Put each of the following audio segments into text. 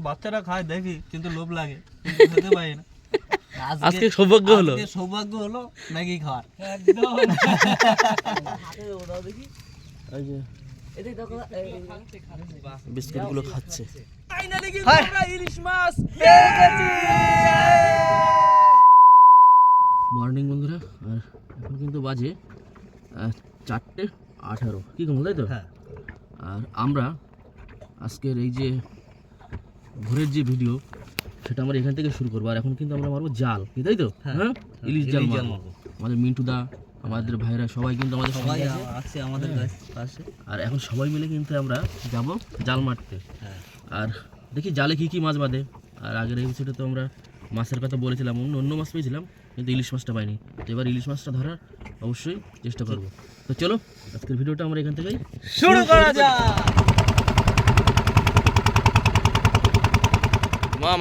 বাচ্চারা খায় দেখি, কিন্তু লোভ লাগে, কিন্তু খেতে পারি না। আজকে সৌভাগ্য হলো, সৌভাগ্য হলো ম্যাগি খাওয়ার। একদম বিস্কুট গুলো খাচ্ছে। মর্নিং বন্ধুরা, আর এখন কিন্তু বাজে 4:18, কি কমল তাই তো? হ্যাঁ। আর আমরা আজকের এই যে ভোরের যে ভিডিও, সেটা আমরা এখান থেকে শুরু করবো। আর এখন কিন্তু আমরা মারবো জাল, কি তাই তো? হ্যাঁ, ইলিশ জাল মারবো। আমাদের মিন্টু দা, আমাদের ভাইরা সবাই কিন্তু আমাদের সবাই আছে আমাদের পাশে। আর এখন সবাই মিলে কিন্তু আমরা যাব জাল মারতে। আর দেখি জালে কি কি মাছ বাঁধে। আর আগের এপিসোডে তো আমরা মাছের কথা বলেছিলাম, অন্য মাছ পেয়েছিলাম, কিন্তু ইলিশ মাছটা পাইনি। তো এবার ইলিশ মাছটা ধরার অবশ্যই চেষ্টা করব। তো চলো আজকের ভিডিওটা আমরা এখান থেকেই শুরু করা যাক।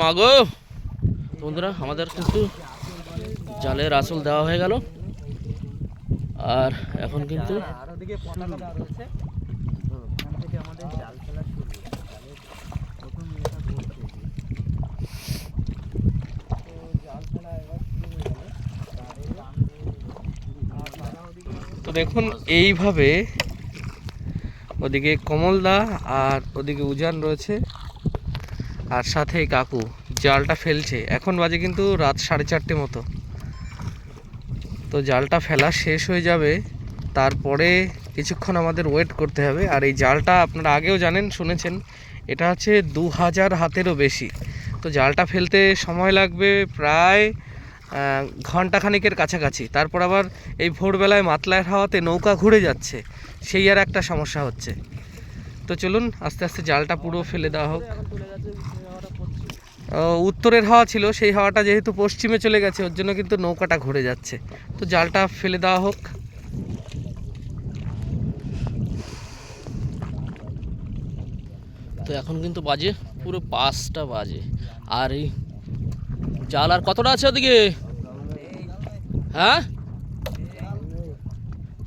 মা গো বন্ধুরা, আমাদের কিন্তু জালের আসল দেওয়া হয়ে গেল। আর এখন কিন্তু তো দেখুন এইভাবে ওদিকে কমলদা আর ওদিকে উজান রয়েছে, আর সাথে কাকু জালটা ফেলছে। এখন বাজে কিন্তু রাত 4:30 মতো। তো জালটা ফেলা শেষ হয়ে যাবে, তারপরে কিছুক্ষণ আমাদের ওয়েট করতে হবে। আর এই জালটা আপনারা আগেও জানেন, শুনেছেন, এটা হচ্ছে 2000 হাতেরও বেশি। তো জালটা ফেলতে সময় লাগবে প্রায় ঘন্টাখানিকের কাছাকাছি। তারপর আবার এই ভোরবেলায় মাতলার হাওয়াতে নৌকা ঘুরে যাচ্ছে, সেই আর একটা সমস্যা হচ্ছে। তো চলুন আস্তে আস্তে জালটা পুরো ফেলে দেওয়া হোক। উত্তরের হাওয়া ছিল, সেই হাওয়াটা যেহেতু পশ্চিমে চলে গেছে, ওর জন্য কিন্তু নৌকাটা ঘুরে যাচ্ছে। তো জালটা ফেলে দেওয়া হোক। তো এখন কিন্তু বাজে পুরো 5টা বাজে। আর এই জাল আর কতটা আছে ওদিকে? হ্যাঁ,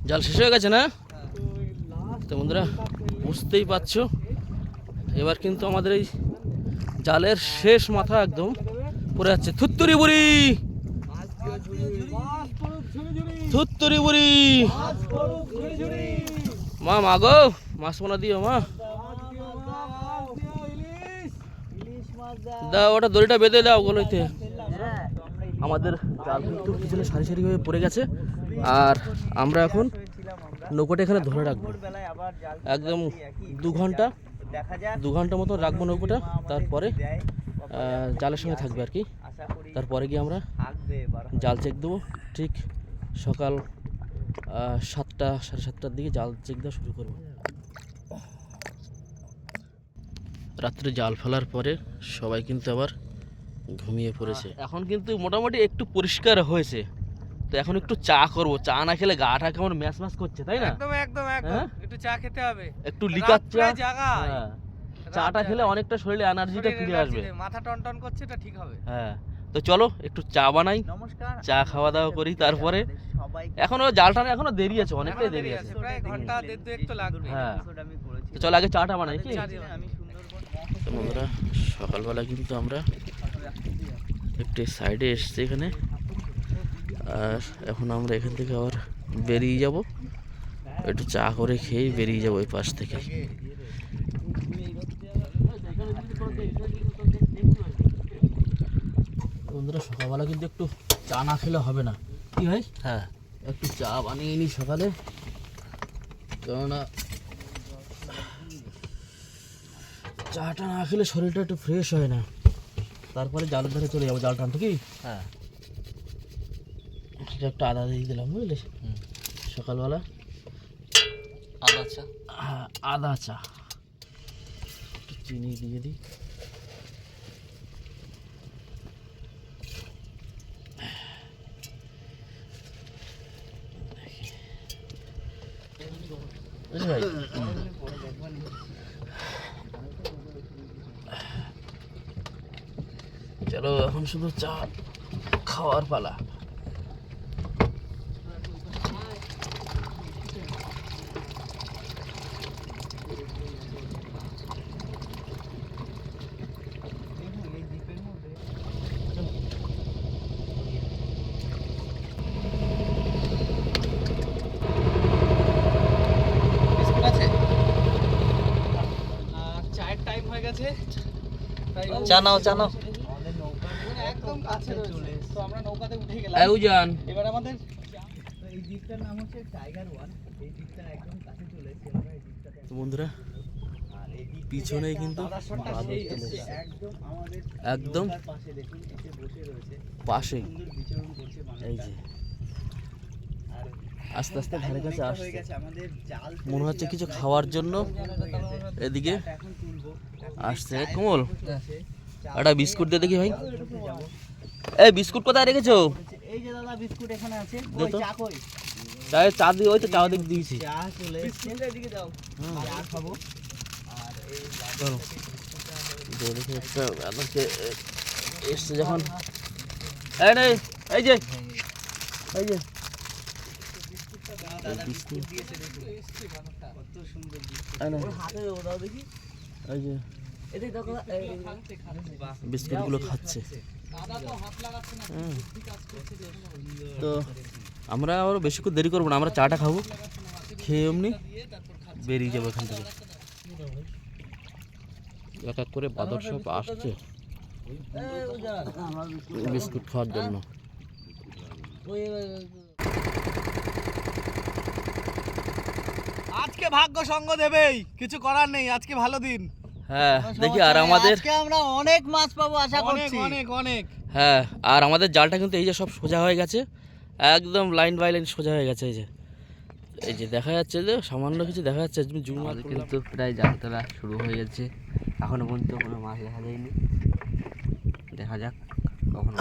জাল শেষ হয়ে গেছে না? তো বন্ধুরা বুঝতেই পারছো, এবার কিন্তু আমাদের এই জালের শেষ মাথা একদম পড়ে যাচ্ছে। থুত্তুরি বুড়ি, থুত্তুরি বুড়ি। মা গো, মাছ পোনা দিও মা। দাও, ওটা দড়িটা বেঁধে দাও গলইতে। আমাদের জাল কিন্তু পিছনে সারি সারি হয়ে পড়ে গেছে। আর আমরা এখন নৌকোটা এখানে ধরে রাখবো একদম 2 ঘন্টা মতো রাখবো নৌকোটা। তারপরে জালের সঙ্গে থাকবে আর কি। তারপরে গিয়ে আমরা জাল চেক দেবো। ঠিক সকাল 7টা সাড়ে 7টার দিকে জাল চেক দেওয়া শুরু করবো। রাত্রে জাল ফেলার পরে সবাই কিন্তু আবার ঘুমিয়ে পড়েছে। এখন কিন্তু মোটামুটি একটু পরিষ্কার হয়েছে। তো এখন একটু চা করব, চা না খেলে গাটা কেমন ম্যাচ করছে, তাই না? একদম একটু চা খেতে হবে, একটু লিকার চা। চাটা খেলে অনেকটা শরীরে এনার্জিটা ফিরে আসবে, মাথা টনটন করছে, এটা ঠিক হবে। হ্যাঁ, তো চলো একটু চা বানাই, চা খাওয়া দাওয়া করি। তারপরে এখনো জালটা এখনো দেরি আছে, অনেকটাই দেরি আছে, প্রায় ঘন্টা দেড় দুয়েক তো লাগবে। হ্যাঁ, তো চলো আগে চাটা বানাই কি? তো বন্ধুরা, সকালবেলা কিন্তু আমরা একটু সাইডে এসছি এখানে। আর এখন আমরা এখান থেকে আবার বেরিয়ে যাব, একটু চা করে খেয়ে বেরিয়ে যাবো এই পাশ থেকে। বন্ধুরা, সকালবেলা কিন্তু একটু চা না খেলে হবে না, কি ভাই? হ্যাঁ, একটু চা বানিয়ে নিই সকালে, কেননা চাটা না খেলে শরীরটা একটু ফ্রেশ হয় না। তারপরে জালের ধারে চলে যাবো জাল টানতে, কি? হ্যাঁ, একটা আদা দিয়ে দিলাম, বুঝলে? সকালবেলা আদা চা, একটু চিনি দিয়ে দিই। ভাই, চলো এখন শুধু চা খাওয়ার পালা। জানাও জানাও। এই উজান, এবার আমাদের এই দ্বীপটার নাম হচ্ছে টাইগার ওয়ান। এই দ্বীপটার একদম কাছে চলে এসেছি আমরা এই দ্বীপটাতে। তো বন্ধুরা পিছনেই কিন্তু বাদল চলে এসেছে। একদম আমাদের একদম পাশে দেখুন এসে বসে রয়েছে, পাশেই সুন্দর বিচরণ করছে মানুষ। এই যে আর আস্তে আস্তে ধারে কাছে হয়ে আসছে, গেছে আমাদের জাল মনে হচ্ছে কিছু খাওয়ার জন্য এদিকে এখন তুলবো। আসছে। কমল, একটা বিস্কুট দিয়ে দেখি ভাই। এই বিস্কুট কোথায় রেখেছো? এই যে দাদা বিস্কুট এখানে আছে। দে কই তো। চা কই? চায়ে চা দিয়ে, ওই তো চা দিক দিয়েছি। চা চলে এসেছে, এদিকে দাও। চা খাবো। আর এই চলো দেখি একটা আমাকে এসছে যখন। এই নে, এই যে এই যে বিস্কুট দিয়েছে দেখুন। কত সুন্দর বিস্কুট। এই নে, হাতে দাও দেখি। এই যে এদিকে দেখো বিস্কুট গুলো খাচ্ছে। হুম। তো আমরা আরো বেশিক্ষণ দেরি করবো না, আমরা চাটা খাবো, খেয়ে এমনি বেরিয়ে যাবো এখান থেকে। এক এক করে বাদর সব আসছে বিস্কুট খাওয়ার জন্য। আজকে ভাগ্য সঙ্গ দেবেই, কিছু করার নেই, আজকে ভালো দিন। হ্যাঁ দেখি। আর আমাদের আজকে আমরা অনেক মাছ পাবো আশা করছি। অনেক অনেক। হ্যাঁ, আর আমাদের জালটা কিন্তু এই যে সব সোজা হয়ে গেছে, একদম লাইন বাই লাইন সোজা হয়ে গেছে। এই যে দেখা যাচ্ছে যে সামান্য কিছু দেখা যাচ্ছে। জুম কিন্তু প্রায় জাল তোলা শুরু হয়ে যাচ্ছে, এখনো পর্যন্ত কোনো মাছ দেখা যায়নি। দেখা যাক কখন।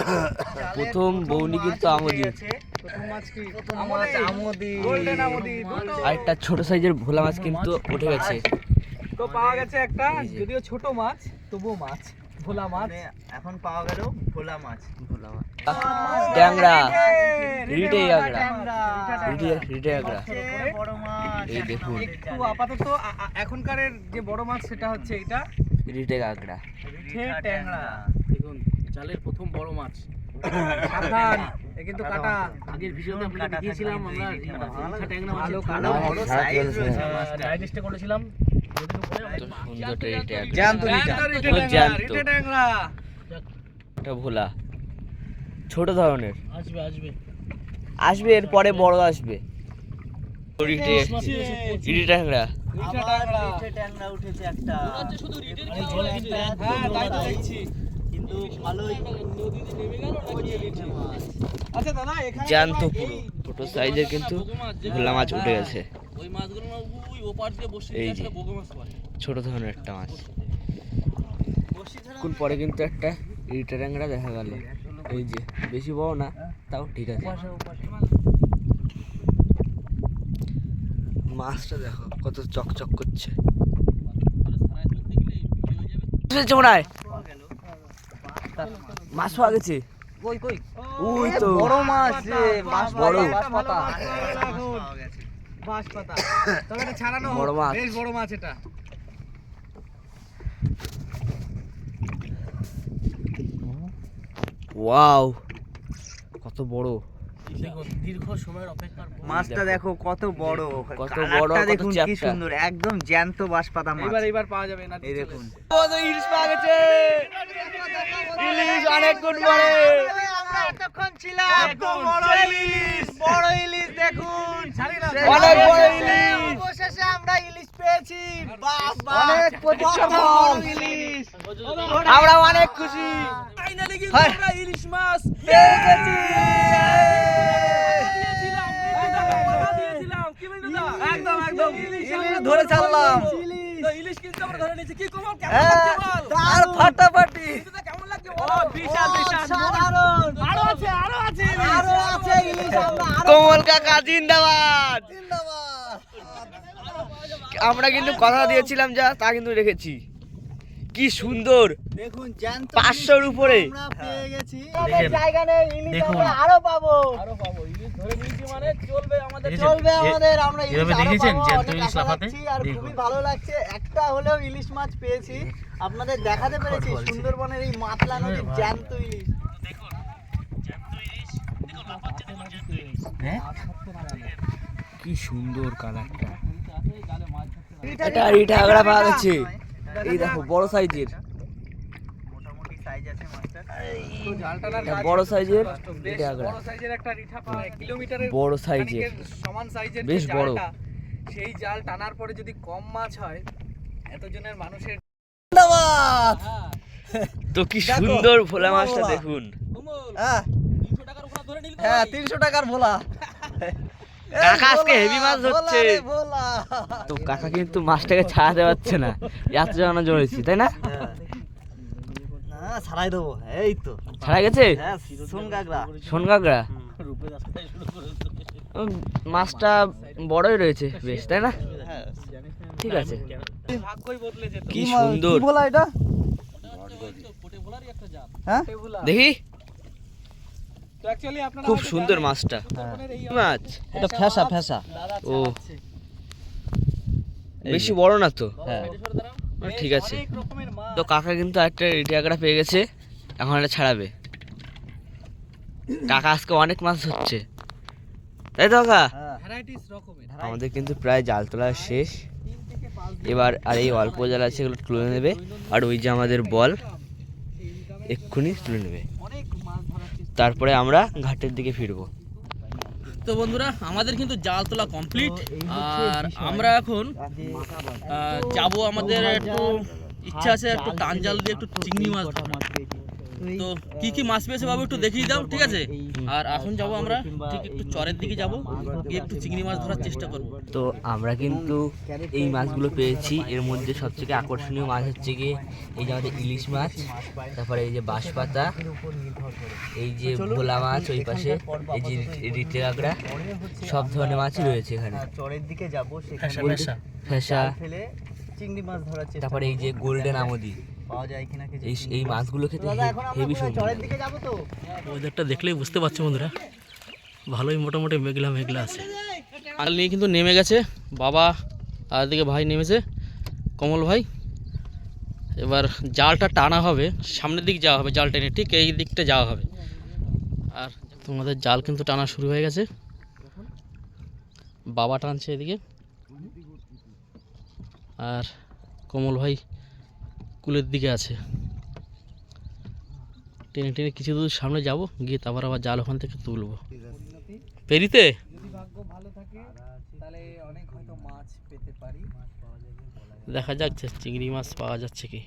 প্রথম বৌনি কিন্তু আমদি, প্রথম মাছ কি? আমদি, গোল্ডেন আমদি। আরেকটা ছোট সাইজের ভোলা মাছ কিন্তু উঠে গেছে। তো পাওয়া গেছে একটা, যদিও ছোট মাছ তবুও মাছ, ভোলা মাছ। এখন পাওয়া গেল ভোলা মাছ। ভোলা মাছ, ট্যাংরা, রিটে আগড়া, রিটে আগড়া। বড় মাছ এই দেখুন একটু আপাতত এখনকারের যে বড় মাছ সেটা হচ্ছে এটা রিটে আগড়া। ট্যাংরা। দেখুন জালের প্রথম বড় মাছ। সাবধান, এ কিন্তু কাটা। আগের ভিডিওতে আপনাদের দেখিয়েছিলাম আমরা রিঠা ট্যাংরা মাছ ভালো কাটা, ভালো সাইজ রয়েছে মাছটা। ডাইজেস্টে করেছিলাম। সুন্দর জ্যান্ত রিটে ট্যাংরা। এটা ভোলা, ছোট ধরনের আসবে আসবে আসবে, এরপরে বড় আসবে। রিটে ট্যাংরা, রিটে ট্যাংরা উঠেছে একটা। হ্যাঁ তাই তো দেখছি, কিন্তু ভালোই রিটে মাছ। আচ্ছা দাদা, এখানে জ্যান্ত পুরো ছোট সাইজের কিন্তু ভোলা মাছ উঠে গেছে। ওই মাছগুলো ওই ওপার দিয়ে বসে এই যে আসলে বগো মাছ পড়ে। ছোট ধরনের একটা মাছ। কোন পরে কিন্তু একটা রিটে ট্যাংরা দেখা গেল। এই যে বেশি বড় না, তাও ঠিক আছে। মাছটা দেখো কত চকচক করছে। মাছ পাওয়া গেছে। কই কই? ওই তো বড় মাছ রে, বাঁশ বড়। পাতা। বাঁশ পাতা। তবে এটা ছাড়ানো বড় মাছ। বেশ বড় মাছ এটা। ওয়াও, কত বড়। দীর্ঘ সময়ের অপেক্ষার পর মাছটা দেখো কত বড়, কত বড়, কালারটা কত দেখুন কি চ্যাপ্টা। সুন্দর, একদম জ্যান্ত বাঁশপাতা মাছ। এবার পাওয়া যাবে না। এই দেখুন ইলিশ পাওয়া গেছে। ইলিশ অনেকক্ষণ পরে। আমরা এতক্ষণ ছিলাম, এত বড় ইলিশ, বড় ইলিশ দেখুন। অনেক বড় ইলিশ। অবশেষে আমরা ইলিশ পেয়েছি। বাহ বাহ, অনেক প্রতিষ্ঠান ইলিশ। আমরা অনেক খুশি। ফাইনালি কিন্তু আমরা ইলিশ মাছ পেয়ে গেছি। দিয়েছিলাম কি বলি দাদা? একদম একদম ইলিশ ধরে ছাড়লাম। তো ইলিশ কিন্তু আমরা ধরে নিয়েছি। কি কমল কেমন হ্যাঁ, লাগছে বল? আর ফাটাফাটি। কিন্তু কেমন লাগছে বল? বিশাল বিশাল সাধারণ। আরো আছে ইলিশ। আরো আছে ইলিশ, আমরা আরো কমল কাকা জিন্দাবাদ। জিন্দাবাদ। আমরা কিন্তু কথা দিয়েছিলাম যা তা কিন্তু রেখেছি। কি সুন্দর, দেখুন জ্যান্ত 500-র উপরে। আমরা পেয়ে গেছি। দেখেন, জায়গা নেই, ইলিশ দেখুন। আমরা আরো পাবো। আরো পাবো ইলিশ ধরে নিয়েছি মানে চলবে আমাদের। চলবে আমাদের, আমরা ইলিশ যেভাবে আরো দেখেছেন, পাবো, জ্যান্ত অনেক ইলিশ আশা লাফাতে, রাখছি, আর দেখুন। খুবই ভালো লাগছে। একটা হলেও ইলিশ মাছ পেয়েছি, আপনাদের দেখাতে পেরেছি সুন্দরবনের এই মাতলা নদীর জ্যান্ত ইলিশ। কি সুন্দর কালারটা। এটা রিঠা আগড়া পাওয়া গেছে। এই দেখো বড় সাইজের। সাইজ আছে মাছটা। তো জাল টানার এটা কাজ বড় সাইজের বেশ রিঠা বড় সাইজের একটা রিঠা প্রায় কিলোমিটারের বড় সাইজের সমান সাইজের বেশ যে বড়। জালটা, সেই জাল টানার পরে যদি কম মাছ হয়, এতজনের মানুষের তো কি সুন্দর ভোলা মাছটা দেখুন। হ্যাঁ 300 টাকার ওখানে ধরে নিলি তো হ্যাঁ ভাই? 300 টাকার ভোলা। কাকা আজকে হেভি মাছ ধরছে। ভোলা তো কাকা কিন্তু মাছটাকে ছাড়াতে পারছে না, এত জানা জড়েছি তাই না? না ছাড়াই দেবো, এই তো ছাড়া গেছে হ্যাঁ সোন কাকড়া। শোন কাকড়া। মাছটা বড়ই রয়েছে বেশ তাই না? হ্যাঁ ঠিক আছে। ভাগ্যই বদলে যেত। কি সুন্দর কি ভোলা এটা? কোটে ভোলারই একটা জাল। হ্যাঁ দেখি, তো অ্যাকচুয়ালি আপনারা খুব হয়তো সুন্দর জানেন, মাছটা। সুন্দরবনের এই মাছ এটা ফেসা ফেসা। ও বেশি বড় না তো? হ্যাঁ ঠিক আছে। অনেক রকমের মাছ। তো কাকা কিন্তু একটা রিটিয়াকড়া পেয়ে গেছে, এখন এটা ছাড়াবে। কাকা আজকে অনেক মাছ হচ্ছে তাই তো কাকা? ভ্যারাইটিস রকমের। আমাদের কিন্তু প্রায় জাল তোলা শেষ এবার, আর এই অল্প জাল আছে এগুলো তুলে নেবে, আর ওই যে আমাদের বল এক্ষুনি তুলে নেবে, অনেক মাছ ধরার চেষ্টা। তারপরে আমরা ঘাটের দিকে ফিরবো। তো বন্ধুরা আমাদের কিন্তু জাল তোলা কমপ্লিট, আর আমরা এখন যাব, আমাদের একটু ইচ্ছা আছে একটু টান জাল দিয়ে একটু চিংড়ি মাছ ধরা। তো কি কি মাছ পেয়েছে বাবু একটু দেখিয়ে দাও, ঠিক আছে? আর এখন যাব আমরা ঠিক একটু চরের দিকে যাব, গিয়ে একটু চিংড়ি মাছ ধরার চেষ্টা করব। তো আমরা কিন্তু এই মাছগুলো পেয়েছি, এর মধ্যে সবথেকে আকর্ষণীয় মাছ হচ্ছে গিয়ে এই যে আমাদের ইলিশ মাছ, তারপরে এই যে বাঁশপাতা, এই যে ভোলা মাছ ওই পাশে, এই যে রিটে কাঁকড়া, সব ধরনের মাছই রয়েছে এখানে। চরের দিকে যাব, সেখানে ফেসা, ফেলে চিংড়ি মাছ ধরার চেষ্টা। তারপরে এই যে গোল্ডেন আমুদি, পাওয়া যায় কিনা কে জানে। এই মাছগুলো খেতে হেভি সুন্দর। চরের দিকে যাব তো। ওয়েদারটা দেখলেই বুঝতে পারছো বন্ধুরা, ভালোই মোটামুটি মেঘলা মেঘলা আছে। জাল নিয়ে কিন্তু নেমে গেছে বাবা, আর দিকে ভাই নেমেছে, কমল ভাই। এবার জালটা টানা হবে, সামনের দিক যাওয়া হবে, জাল টেনে ঠিক এই দিকটা যাওয়া হবে। আর তোমাদের জাল কিন্তু টানা শুরু হয়ে গেছে, বাবা টানছে এদিকে, আর কমল ভাই কুলের দিকে আছে। টেনে টেনে কিছু দূর সামনে যাব, গিয়ে তারপর আবার জাল ওখান থেকে তুলবো। পেরিতে যদি ভাগ্য ভালো থাকে তাহলে অনেক হয়তো মাছ পেতে পারি। দেখা যাচ্ছে চিংড়ি মাছ পাওয়া যাচ্ছে কি।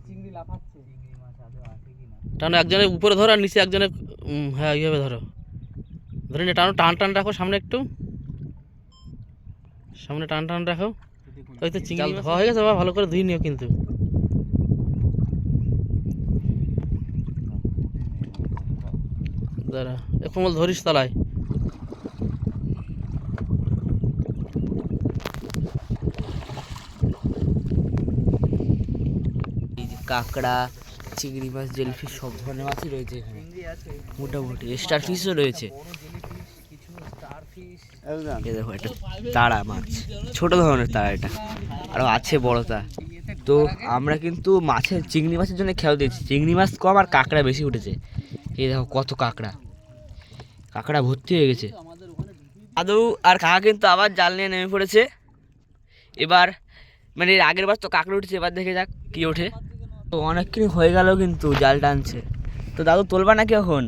চিংড়ি লাফাচ্ছে। চিংড়ি মাছ আদৌ আছে কিনা। টানো, একজনের উপরে ধরো আর নিচে একজনের, হ্যাঁ এইভাবে ধরো, ধরে নিয়ে টানো, টান টান রাখো, সামনে একটু সামনে টান টান রাখো। ওই তো চিংড়ি ধোয়া হয়ে গেছে বাবা, ভালো করে ধুই নিও কিন্তু। দাঁড়া, কমল ধরিস তলায়। এই যে কাঁকড়া, চিংড়ি মাছ, জেলিফিশ সব ধরনের মাছই রয়েছে এখানে চিংড়ি আছে, মোটামুটি। স্টার ফিশও রয়েছে। বড় জেলিফিশ, কিছু স্টারফিশ। এই দেখো এটা তারা মাছ, ছোট ধরনের তারা, এটা আরও আছে বড় তা। তো আমরা কিন্তু মাছের, চিংড়ি মাছের জন্য খেয়াল দিয়েছি, চিংড়ি মাছ কম আর কাঁকড়া বেশি উঠেছে। এই দেখো কত কাঁকড়া, কাঁকড়া ভর্তি হয়ে গেছে। আদৌ আর কাকা কিন্তু আবার জাল নিয়ে নেমে পড়েছে। এবার মানে এর আগের বার তো কাঁকড়া উঠেছে, এবার দেখে যাক কি ওঠে। তো অনেকক্ষণ হয়ে গেল কিন্তু জাল টানছে। তো দাদু তোলবা নাকি এখন?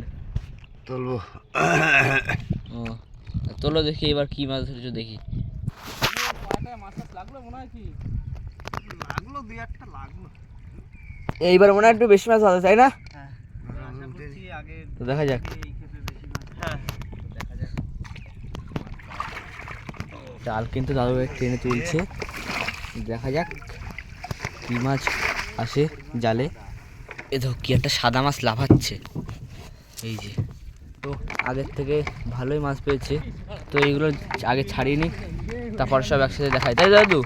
তুলবো। ও তোলো দেখি এবার কি মাছ ধরেছো দেখি। লাগলো দুই একটা লাগলো। এইবার মনে হয় একটু বেশি মাছ হবে তাই না? হ্যাঁ আশা করছি আগে তো দেখা যাক। এই ক্ষেপে বেশি মাছ। হ্যাঁ দেখা যাক। জাল কিন্তু দাদু ট্রেনে তুলছে, দেখা যাক কি মাছ আসে জালে। এ দেখো কি একটা সাদা মাছ লাফাচ্ছে, এই যে। তো আগের থেকে ভালোই মাছ পেয়েছে। তো এইগুলো আগে ছাড়িয়ে নিই, তারপর সব একসাথে দেখাই, তাই দাদু?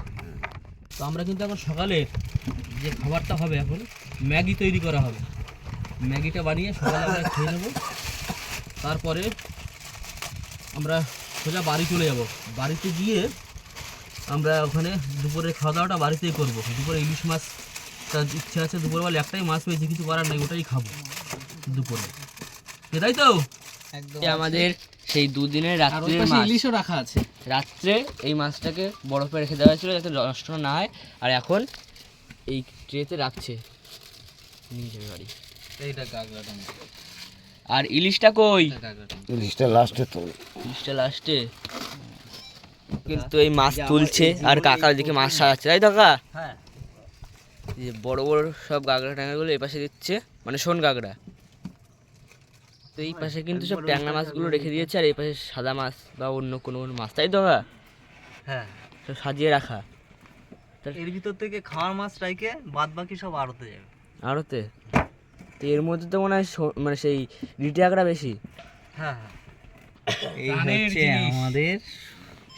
তো আমরা কিন্তু এখন সকালে যে খাবারটা হবে, এখন ম্যাগি তৈরি করা হবে। ম্যাগিটা বানিয়ে সকালে আমরা খেয়ে নেবো, তারপরে আমরা সোজা বাড়ি চলে যাব। বাড়িতে গিয়ে আমরা ওখানে দুপুরের খাওয়া দাওয়াটা বাড়িতেই করবো। দুপুরে ইলিশ মাছ তার ইচ্ছা আছে, দুপুরবেলা একটাই মাছ পেয়েছি, কিছু করার নেই, ওটাই খাবো দুপুরে, এটাই তো। একদম আমাদের সেই দুদিনের আর ওই রাত্রে পাশে ইলিশও রাখা আছে। রাত্রে এই মাছটাকে বরফে রেখে দেওয়া হয়েছিল যাতে নষ্ট না হয়, আর এখন এই ট্রেতে রাখছে। নিয়ে যাবে গাড়ি। এইটা কাঁকড়াটা আর ইলিশটা কই? ইলিশটা লাস্টে তো ইলিশটা লাস্টে। কিন্তু এই মাছ তুলছে আর কাকার দিকে মাছ সাজাচ্ছে, তাই তো কাকা? হ্যাঁ এই যে বড় বড় সব কাঁকড়া ট্যাংরাগুলো এই পাশে দিচ্ছে, মানে শোন কাঁকড়া। তো এই পাশে কিন্তু সব ট্যাংরা মাছগুলো রেখে দিয়েছে, আর এই পাশে সাদা মাছ বা অন্য কোনো কোনো মাছ, তাই তো কাকা? হ্যাঁ সব সাজিয়ে রাখা। এর ভিতর থেকে খাওয়ার মাছ রাইকে বাদ বাকি সব আড়তে যাবে। আরতে তো এর মধ্যে তো মনে হয় মানে সেই রিটে কাঁকড়া বেশি। হ্যাঁ এই হচ্ছে আমাদের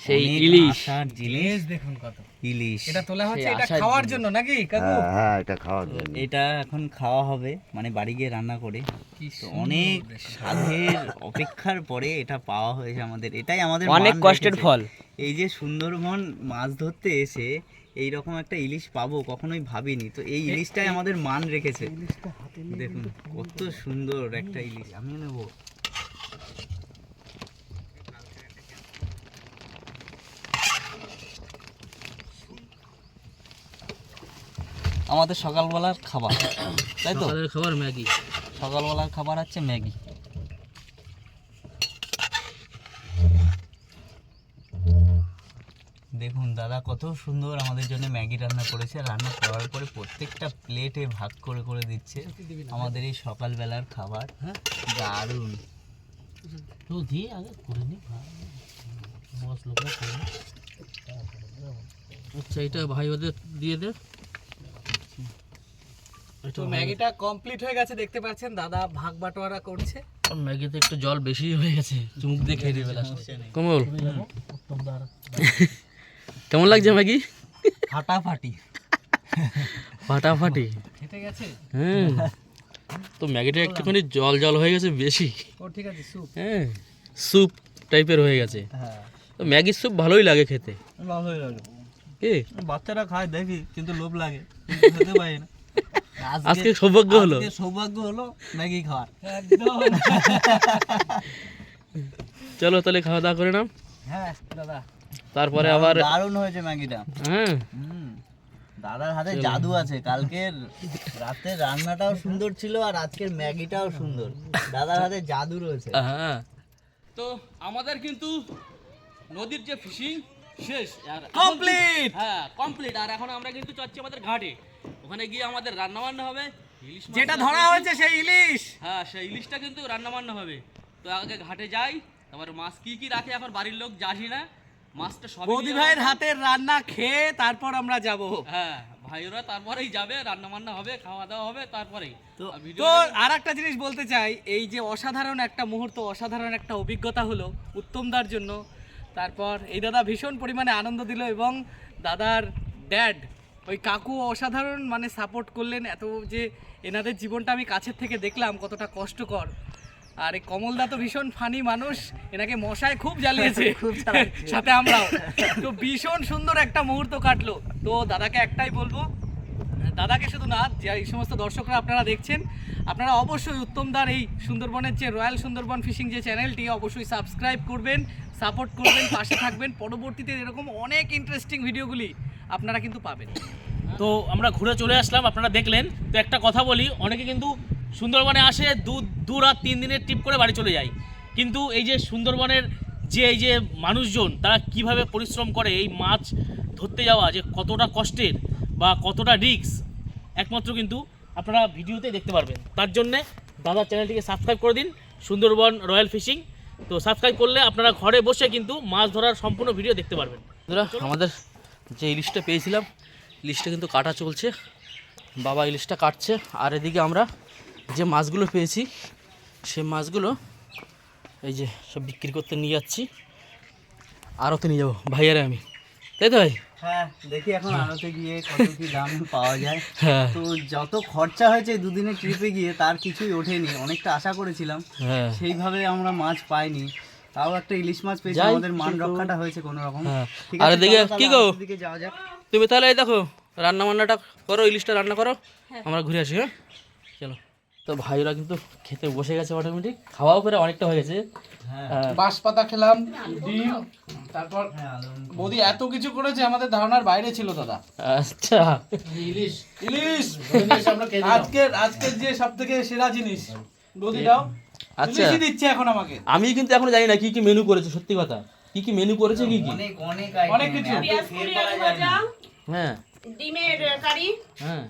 সেই অনেক ইলিশ। আশার জিনিস। দেখুন কত ইলিশ। এটা তোলা হচ্ছে সেই এটা আশার খাওয়ার জিনিস। জন্য নাকি কাকু? হ্যাঁ এটা খাওয়া যায়। এটা এখন খাওয়া হবে, মানে বাড়ি গিয়ে রান্না করে। তো অনেক স্বাদের অপেক্ষার পরে এটা পাওয়া হয়েছে আমাদের। এটাই আমাদের অনেক মান কষ্টের রেখেছে। ফল। এই যে সুন্দরবন মাছ ধরতে এসে এই রকম একটা ইলিশ পাবো কখনোই ভাবিনি। তো এই ইলিশটাই আমাদের মান রেখেছে। দেখুন কত সুন্দর একটা ইলিশ। আমি নেবো। আমাদের সকালবেলার খাবার, তাই তো? সকালের খাবার ম্যাগি। সকালবেলার খাবার হচ্ছে ম্যাগি। দেখুন দাদা কত সুন্দর আমাদের জন্য ম্যাগি রান্না করেছে। রান্না করার পরে প্রত্যেকটা প্লেটে ভাগ করে করে দিচ্ছে আমাদের এই সকালবেলার খাবার। হ্যাঁ দারুণ। তো দিয়ে আগে করে নি মশলাটা করে নি। আচ্ছা এটা ভাই ওদের দিয়ে দে। তো ম্যাগিটা কমপ্লিট হয়ে গেছে, দেখতে পাচ্ছেন দাদা ভাগ বাটোয়ারা করছে। ম্যাগিতে একটু জল বেশি হয়ে গেছে, চুমুক দিয়ে খেয়ে দেবে লাস্টে। কমল কেমন লাগছে ম্যাগি? ফাটাফাটি ফাটাফাটি। খেতে গেছে। হ্যাঁ তো ম্যাগিটা একটুখানি জল জল হয়ে গেছে বেশি। ও ঠিক আছে স্যুপ। হ্যাঁ স্যুপ টাইপের হয়ে গেছে। হ্যাঁ তো ম্যাগির স্যুপ ভালোই লাগে খেতে। ভালোই লাগে। কি বাচ্চারা খায় দেখি, কিন্তু লোভ লাগে, খেতে পারি না। আজকে সৌভাগ্য হলো। আজকে সৌভাগ্য হলো ম্যাগি খাওয়ার। একদম। চলো তাহলে খাওয়া দাওয়া করে নাও। হ্যাঁ দাদা তারপরে আবার দারুণ হয়েছে ম্যাগিটা। হ্যাঁ দাদার হাতে জাদু আছে। কালকের রাতের রান্নাটাও সুন্দর ছিল আর আজকের ম্যাগিটাও সুন্দর। দাদার হাতে জাদু রয়েছে। হ্যাঁ তো আমাদের কিন্তু নদীর যে ফিশিং শেষ আর কমপ্লিট। হ্যাঁ কমপ্লিট। আর এখন আমরা কিন্তু যাচ্ছি আমাদের ঘাটে, ওখানে গিয়ে আমাদের রান্না বান্না হবে। ইলিশ মাছ যেটা ধরা হয়েছে সেই ইলিশ। হ্যাঁ সেই ইলিশটা কিন্তু রান্না বান্না হবে। তো আগে ঘাটে যাই, তারপর মাছ কি কি রাখে এখন বাড়ির লোক জানি না, মাছটা সব বৌদি ভাইয়ের হাতের রান্না খেয়ে তারপর আমরা যাব। হ্যাঁ ভাইরা তারপরেই যাবে, রান্না বান্না হবে, খাওয়া দাওয়া হবে তারপরেই। তো আর ভিডিও তো আর একটা জিনিস বলতে চাই, এই যে অসাধারণ একটা মুহূর্ত, অসাধারণ একটা অভিজ্ঞতা হলো উত্তমদার জন্য। তারপর এই দাদা ভীষণ পরিমাণে আনন্দ দিল, এবং দাদার ড্যাড ওই কাকু অসাধারণ মানে সাপোর্ট করলেন। এত যে এনাদের জীবনটা আমি কাছের থেকে দেখলাম কতটা কষ্টকর। আর এই কমলদা তো ভীষণ ফানি মানুষ, এনাকে মশায় খুব জ্বালিয়েছে সাথে আমরাও। তো ভীষণ সুন্দর একটা মুহূর্ত কাটলো। তো দাদাকে একটাই বলবো, দাদাকে শুধু না, যে এই সমস্ত দর্শকরা আপনারা দেখছেন, আপনারা অবশ্যই উত্তমদার এই সুন্দরবনের যে রয়্যাল সুন্দরবন ফিশিং যে চ্যানেলটি, অবশ্যই সাবস্ক্রাইব করবেন, সাপোর্ট করবেন, পাশে থাকবেন। পরবর্তীতে এরকম অনেক ইন্টারেস্টিং ভিডিওগুলি আপনারা কিন্তু পাবেন। তো আমরা ঘুরে চলে আসলাম, আপনারা দেখলেন। তো একটা কথা বলি, অনেকে কিন্তু সুন্দরবনে আসে দু রাত 3 দিনের ট্রিপ করে বাড়ি চলে যায়, কিন্তু এই যে সুন্দরবনের যে এই যে মানুষজন তারা কিভাবে পরিশ্রম করে এই মাছ ধরতে যাওয়া, যে কতটা কষ্টের বা কতটা রিস্ক, একমাত্র কিন্তু আপনারা ভিডিওতে দেখতে পারবেন। তার জন্যে দাদার চ্যানেলটিকে সাবস্ক্রাইব করে দিন, সুন্দরবন রয়্যাল ফিশিং। তো সাবস্ক্রাইব করলে আপনারা ঘরে বসে কিন্তু মাছ ধরার সম্পূর্ণ ভিডিও দেখতে পারবেন। আমাদের যে ইলিশটা পেয়েছিলাম, ইলিশটা কিন্তু কাটা চলছে, বাবা ইলিশটা কাটছে। আর এদিকে আমরা যে মাছগুলো পেয়েছি সেই মাছগুলো এই যে সব বিক্রি করতে নিয়ে যাচ্ছি, আরতে নিয়ে যাবো ভাইয়ারে আমি, তাই তো ভাই? হ্যাঁ দেখি এখন আড়তে গিয়ে কত কি দাম পাওয়া যায়। হ্যাঁ তো যত খরচা হয়েছে দুদিনের ট্রিপে গিয়ে তার কিছুই ওঠেনি। অনেকটা আশা করেছিলাম, হ্যাঁ সেইভাবে আমরা মাছ পাইনি। তাও একটা ইলিশ মাছ পেয়েছি, যাই, আমাদের মান কিন্তু- রক্ষাটা হয়েছে কোনো রকম। হ্যাঁ। ঠিক আর আছে, এদিকে চলো তাহলে কি গো? আড়তের দিকে যাওয়া যাক। তুমি তাহলে এই দেখো রান্না বান্নাটা করো, ইলিশটা রান্না করো, আমরা ঘুরে আসি। হ্যাঁ চলো। তো ভাইরা কিন্তু খেতে বসে গেছে, অটোমেটিক খাওয়াও করে অনেকটা হয়ে গেছে। হ্যাঁ বাঁশপাতা খেলাম, ডিম, তারপর বৌদি এত কিছু করেছে আমাদের ধারণার বাইরে ছিল দাদা। আচ্ছা ইলিশ ইলিশ ধরে নিয়ে এসে আমরা আজকের যে সবথেকে সেরা জিনিস বৌদি দাও। আচ্ছা ইলিশই দিচ্ছে এখন আমাকে। আমি কিন্তু এখনো জানি না কি কি মেনু করেছে, সত্যি কথা কি কি মেনু করেছে, কি কি অনেক কিছু। পেঁয়াজ কলি আলু ভাজা, হ্যাঁ ডিমের কারি, হ্যাঁ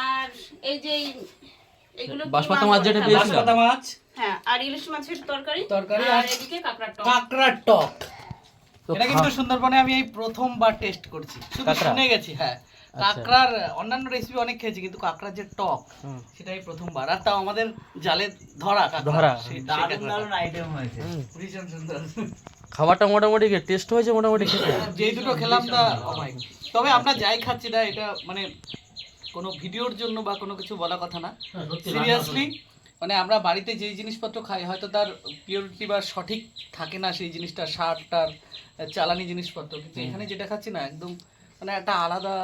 আর এই যে এইগুলো কি বাঁশপাতা মাছ মাছ যেটা বলে? পেয়েছিলাম। বাঁশপাতা মাছ, হ্যাঁ, আর ইলিশ মাছের তরকারি, তরকারি আর আর এদিকে কাঁকড়ার টক। কাঁকড়ার টক। তো এটা কিন্তু সুন্দরবনে আমি এই প্রথমবার টেস্ট করছি, শুধু কাঁকড়া? শুনে গেছি। হ্যাঁ, কাঁকড়ার অন্যান্য রেসিপি অনেক খেয়েছি, কিন্তু কাঁকড়ার যে টক সেটাই প্রথমবার, আর তাও আমাদের জালে ধরা কাঁকড়া। ধরা। দারুণ আইটেম হয়েছে, ভীষণ সুন্দর। খাবারটা মোটামুটি টেস্ট হয়েছে মোটামুটি খেতে। যেই দুটো খেলাম তা অমায়িক। তবে আমরা যাই খাচ্ছি না, এটা মানে কোনো ভিডিওর জন্য বা কোনো কিছু বলা কথা না, সিরিয়াসলি। মানে আমরা বাড়িতে যেই জিনিসপত্র খাই হয়তো তার পিওরিটি বা সঠিক থাকে না সেই জিনিসটা, সারটার চালানি জিনিসপত্র, কিন্তু এখানে যেটা খাচ্ছি না একদম মানে একটা আলাদা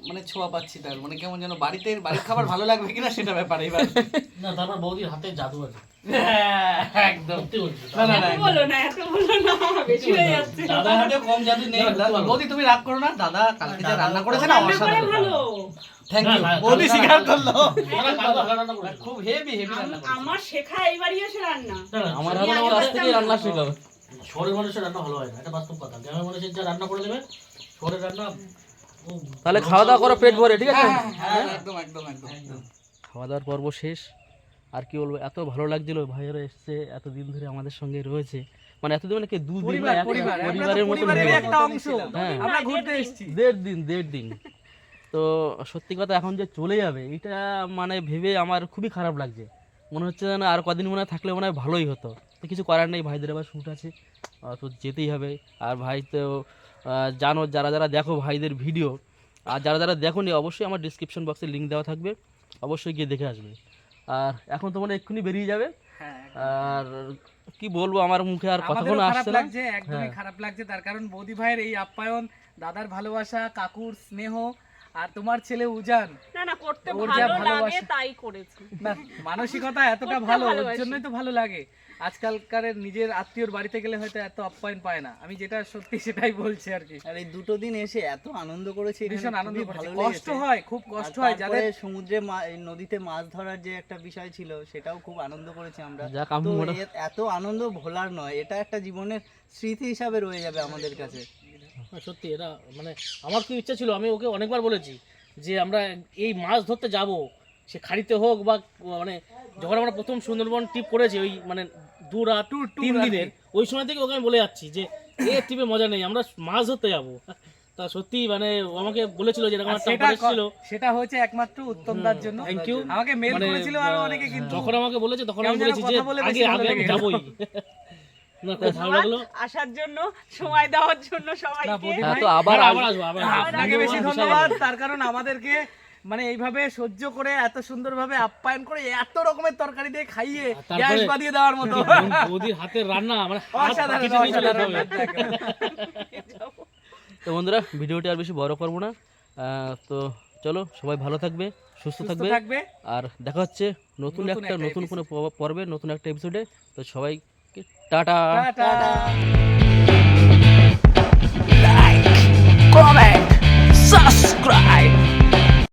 মানে ছোঁয়া পাচ্ছি তার, মানে কেমন যেন বাড়ির খাবার ভালো লাগবে কিনা সেটা ব্যাপার এবার। না তারপর বৌদির হাতে জাদু আছে। হ্যাঁ, একদম। না না না, এত বলো না, বেশি হয়ে যাচ্ছে। দাদার হাতেও কম জাদু নেই। বৌদি তুমি রাগ করো না, দাদা কালকে যে রান্না করেছে না রান্না করে অসাধারণ। ভালো। থ্যাংক ইউ, বৌদি স্বীকার করলো। রান্না করে খুব হেভি রান্না করেছে। আমার শেখা এইবারই এসে রান্না। আমার হাতে আমার কাছ থেকে রান্না শেখাবে। শহরের মানুষের রান্না ভালো হয় না, এটা বাস্তব কথা। গ্রামের মানুষের যা রান্না করে দেবে, শহরের রান্না তাহলে খাওয়া দাওয়া করো পেট ভরে, ঠিক আছে? হ্যাঁ, একদম একদম একদম। খাওয়া দাওয়ার পর্ব শেষ। আর কি বলবো, এত ভালো লাগছিল, ভাইয়েরা এসছে এতদিন ধরে আমাদের সঙ্গে রয়েছে, মানে এতদিন মানে কি দুদিন না, পরিবারের মতো একটা অংশ হ্যাঁ, আমরা ঘুরতে এসেছি। 1.5 দিন। তো সত্যি কথা এখন যে চলে যাবে এটা মানে ভেবে আমার খুবই খারাপ লাগছে, মনে হচ্ছে যেন আর কদিন মনে হয় থাকলে মনে হয় ভালোই হতো। তো কিছু করার নেই, ভাইদের আবার শ্যুট আছে, তো যেতেই হবে। আর ভাই তো জানো, যারা যারা দেখো ভাইদের ভিডিও, আর যারা যারা দেখোনি অবশ্যই আমার ডিসক্রিপশন বক্সে লিঙ্ক দেওয়া থাকবে, অবশ্যই গিয়ে দেখে আসবে। আর এখন তো মানে এক্ষুনি বেরিয়ে যাবে, আর কি বলবো, আমার মুখে আর কথা কোনো আসছে না। একদমই খারাপ লাগছে, তার কারণ বৌদি ভাইয়ের এই আপ্যায়ন, দাদার ভালোবাসা, কাকুর স্নেহ, আর তোমার ছেলে উজান, না না, করতে ওর যা ভালো লাগে ভালোবাসা। তাই করেছি। না মানসিকতা এতটা করতে ভালো, ওর ভালোবাসি। জন্যই তো ভালো লাগে। আজকালকার নিজের আত্মীয়র বাড়িতে গেলে হয়তো এত আপ্যায়ন পায় না, আমি যেটা সত্যি সেটাই বলছি আর কি। আর এই দুটো দিন এসে এত আনন্দ করেছি, এখানে ভীষণ আনন্দ খুবই করেছি। ভালো কষ্ট লেগেছে। হয়, খুব কষ্ট হয় আর যাদের তারপরে সমুদ্রে এই নদীতে মাছ ধরার যে একটা বিষয় ছিল, সেটাও খুব আনন্দ করেছি আমরা। যাক, আমি তো মোটা- এত আনন্দ ভোলার নয়, এটা একটা জীবনের স্মৃতি হিসাবে রয়ে যাবে আমাদের কাছে। সত্যি এটা মানে আমার খুব ইচ্ছা ছিল, আমি ওকে অনেকবার বলেছি যে আমরা এই মাছ ধরতে যাব, সে খাড়িতে হোক বা মানে যখন আমরা প্রথম সুন্দরবন ট্রিপ করেছি, ওই মানে 2 রাত 3 দিনের, ওই সময় থেকে ওকে আমি বলে যাচ্ছি যে এই ট্রিপে মজা নেই, আমরা মাছ ধরতে যাব। তা সত্যি মানে ও আমাকে বলেছিল যে এরকম একটা অফার ছিল। সেটা হচ্ছে একমাত্র উত্তমদার জন্য। Thank you. আমাকে মেল মানে করেছিল আরো অনেকে, কিন্তু যখন আমাকে বলেছে তখন আমি কেমন যেন বলেছি যে কথা বলে বেশি আগে ভালো আগে আমি লেগে গেল। যাবই। না খুব ভালো লাগলো। আসার জন্য, সময় দেওয়ার জন্য না, সবাইকে। বৌদি হ্যাঁ, ভাই, তো আবার আবার আসবো, আবার আসবো। আপনাকে বেশি ধন্যবাদ, তার কারণ আমাদেরকে মানে এইভাবে সহ্য করে এত সুন্দরভাবে আপ্যায়ন করে এত রকমের তরকারি দিয়ে খাইয়ে তারপরে- গ্যাস বাদিয়ে দেওয়ার মতো। বৌদির হাতের রান্না মানে অসাধারণ, কেটে নিয়ে চলে যেতে অসাধারণ। হবে। তো বন্ধুরা, ভিডিওটি আর বেশি বড় করবো না, তো চলো সবাই ভালো থাকবে, সুস্থ সুস্থ থাকবে, থাকবে। আর দেখা হচ্ছে নতুন নতুন একটা একটা নতুন কোনো episode। পর্বে, নতুন একটা এপিসোডে। তো সবাইকে টাটা। টাটা। Comment, subscribe.